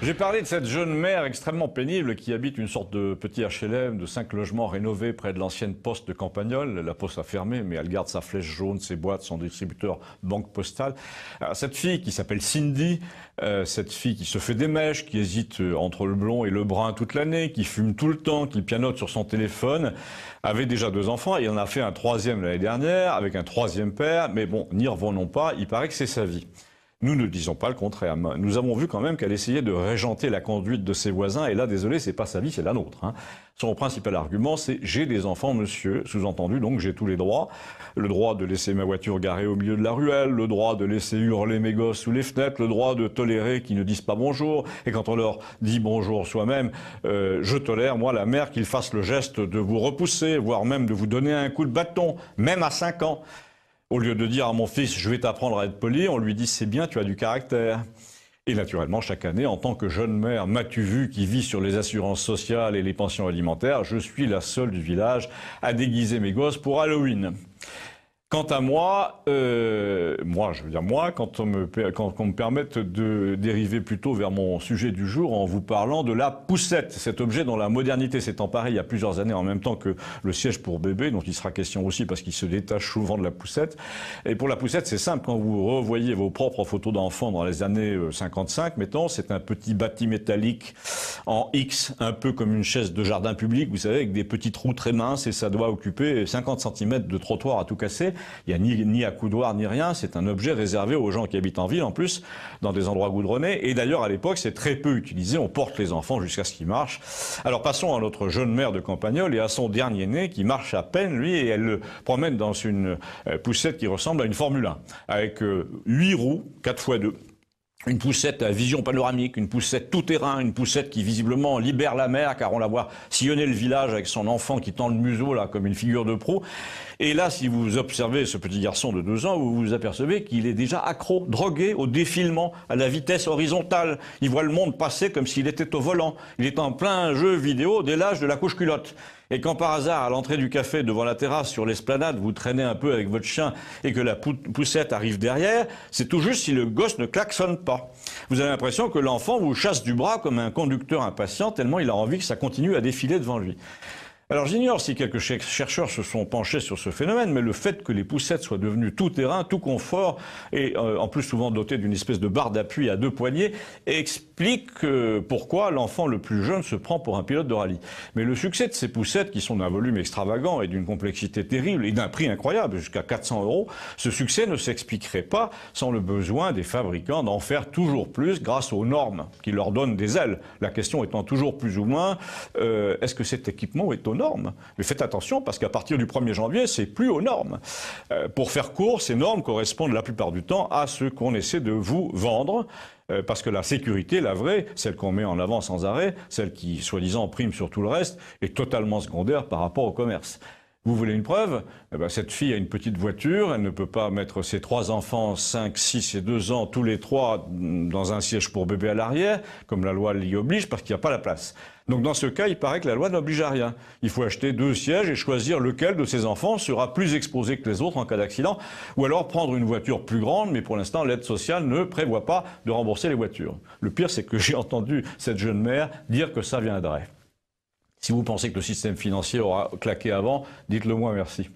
J'ai parlé de cette jeune mère extrêmement pénible qui habite une sorte de petit HLM de 5 logements rénovés près de l'ancienne poste de Campagnol. La poste a fermé, mais elle garde sa flèche jaune, ses boîtes, son distributeur banque postale. Alors, cette fille qui s'appelle Cindy, cette fille qui se fait des mèches, qui hésite entre le blond et le brun toute l'année, qui fume tout le temps, qui pianote sur son téléphone, avait déjà 2 enfants et en a fait un 3e l'année dernière avec un 3e père. Mais bon, n'y revenons pas, il paraît que c'est sa vie. Nous ne disons pas le contraire. Nous avons vu quand même qu'elle essayait de régenter la conduite de ses voisins. Et là, désolé, c'est pas sa vie, c'est la nôtre. Son principal argument, c'est « j'ai des enfants, monsieur ». Sous-entendu, donc, j'ai tous les droits. Le droit de laisser ma voiture garée au milieu de la ruelle, le droit de laisser hurler mes gosses sous les fenêtres, le droit de tolérer qu'ils ne disent pas bonjour. Et quand on leur dit bonjour soi-même, je tolère, moi, la mère, qu'ils fassent le geste de vous repousser, voire même de vous donner un coup de bâton, même à 5 ans. Au lieu de dire à mon fils, je vais t'apprendre à être poli, on lui dit, c'est bien, tu as du caractère. Et naturellement, chaque année, en tant que jeune mère, m'as-tu vu, qui vit sur les assurances sociales et les pensions alimentaires, je suis la seule du village à déguiser mes gosses pour Halloween. Quant à moi, quand on me permette de dériver plutôt vers mon sujet du jour en vous parlant de la poussette, cet objet dont la modernité s'est emparée il y a plusieurs années en même temps que le siège pour bébé, dont il sera question aussi parce qu'il se détache souvent de la poussette. Et pour la poussette, c'est simple, quand vous revoyez vos propres photos d'enfants dans les années 55, mettons, c'est un petit bâti métallique en X, un peu comme une chaise de jardin public, vous savez, avec des petits trous très minces et ça doit occuper 50 cm de trottoir à tout casser. Il n'y a ni accoudoir ni rien, c'est un objet réservé aux gens qui habitent en ville en plus, dans des endroits goudronnés. Et d'ailleurs, à l'époque, c'est très peu utilisé, on porte les enfants jusqu'à ce qu'ils marchent. Alors passons à notre jeune mère de Campagnol et à son dernier né qui marche à peine, lui, et elle le promène dans une poussette qui ressemble à une Formule 1, avec 8 roues, 4x2. Une poussette à vision panoramique, une poussette tout-terrain, une poussette qui visiblement libère la mer, car on la voit sillonner le village avec son enfant qui tend le museau là comme une figure de proue. Et là, si vous observez ce petit garçon de 2 ans, vous vous apercevez qu'il est déjà accro, drogué au défilement, à la vitesse horizontale. Il voit le monde passer comme s'il était au volant. Il est en plein jeu vidéo dès l'âge de la couche-culotte. Et quand par hasard, à l'entrée du café, devant la terrasse, sur l'esplanade, vous traînez un peu avec votre chien et que la poussette arrive derrière, c'est tout juste si le gosse ne klaxonne pas. Vous avez l'impression que l'enfant vous chasse du bras comme un conducteur impatient, tellement il a envie que ça continue à défiler devant lui. Alors j'ignore si quelques chercheurs se sont penchés sur ce phénomène, mais le fait que les poussettes soient devenues tout terrain, tout confort, et en plus souvent dotées d'une espèce de barre d'appui à 2 poignées, explique pourquoi l'enfant le plus jeune se prend pour un pilote de rallye. Mais le succès de ces poussettes, qui sont d'un volume extravagant et d'une complexité terrible et d'un prix incroyable, jusqu'à 400 €, ce succès ne s'expliquerait pas sans le besoin des fabricants d'en faire toujours plus grâce aux normes qui leur donnent des ailes. La question étant toujours plus ou moins, est-ce que cet équipement est aux normes? Mais faites attention parce qu'à partir du 1er janvier, c'est plus aux normes. Pour faire court, ces normes correspondent la plupart du temps à ce qu'on essaie de vous vendre. Parce que la sécurité, la vraie, celle qu'on met en avant sans arrêt, celle qui, soi-disant, prime sur tout le reste, est totalement secondaire par rapport au commerce. Vous voulez une preuve? Cette fille a une petite voiture, elle ne peut pas mettre ses 3 enfants, 5, 6 et 2 ans, tous les 3, dans un siège pour bébé à l'arrière, comme la loi l'y oblige, parce qu'il n'y a pas la place. Donc dans ce cas, il paraît que la loi n'oblige à rien. Il faut acheter 2 sièges et choisir lequel de ses enfants sera plus exposé que les autres en cas d'accident, ou alors prendre une voiture plus grande, mais pour l'instant, l'aide sociale ne prévoit pas de rembourser les voitures. Le pire, c'est que j'ai entendu cette jeune mère dire que ça viendrait. Si vous pensez que le système financier aura claqué avant, dites-le moi, merci.